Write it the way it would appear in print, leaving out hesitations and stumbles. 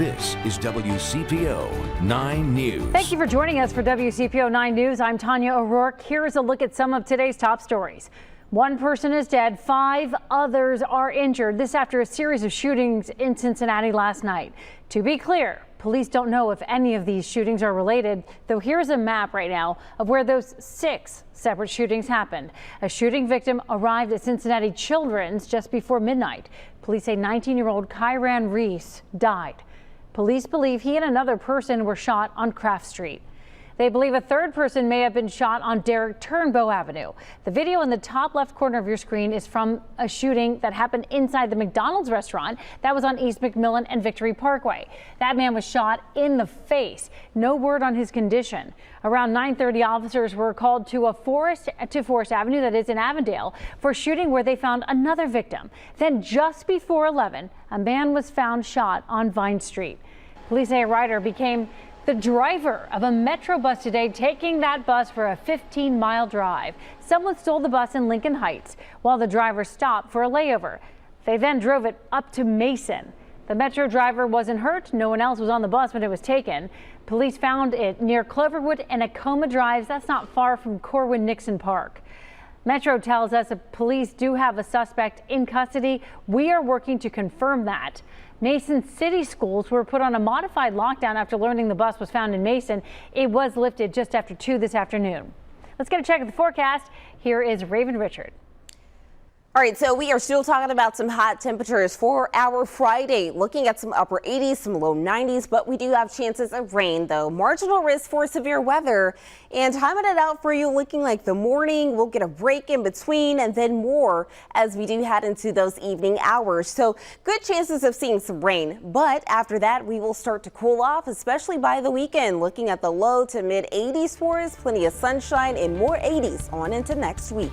This is WCPO 9 News. Thank you for joining us for WCPO 9 News. I'm Tanya O'Rourke. Here's a look at some of today's top stories. One person is dead, 5 others are injured. This after a series of shootings in Cincinnati last night. To be clear, police don't know if any of these shootings are related, though here's a map right now of where those 6 separate shootings happened. A shooting victim arrived at Cincinnati Children's just before midnight. Police say 19-year-old Kyran Reese died. Police believe he and another person were shot on Craft Street. They believe a third person may have been shot on Derek Turnbow Avenue. The video in the top left corner of your screen is from a shooting that happened inside the McDonald's restaurant that was on East McMillan and Victory Parkway. That man was shot in the face. No word on his condition. Around 9:30, officers were called to Forest Avenue, that is in Avondale, for a shooting where they found another victim. Then just before 11, a man was found shot on Vine Street. Police say a rider became the driver of a Metro bus today, taking that bus for a 15-mile drive. Someone stole the bus in Lincoln Heights while the driver stopped for a layover. They then drove it up to Mason. The Metro driver wasn't hurt. No one else was on the bus when it was taken. Police found it near Cloverwood and Acoma Drives. That's not far from Corwin-Nixon Park. Metro tells us that police do have a suspect in custody. We are working to confirm that. Mason City schools were put on a modified lockdown after learning the bus was found in Mason. It was lifted just after 2 this afternoon. Let's get a check of the forecast. Here is Raven Richard. All right, so we are still talking about some hot temperatures for our Friday, looking at some upper 80s, some low 90s, but we do have chances of rain, though. Marginal risk for severe weather, and timing it out for you looking like the morning. We'll get a break in between and then more as we do head into those evening hours. So good chances of seeing some rain, but after that, we will start to cool off, especially by the weekend. Looking at the low to mid 80s for us, plenty of sunshine and more 80s on into next week.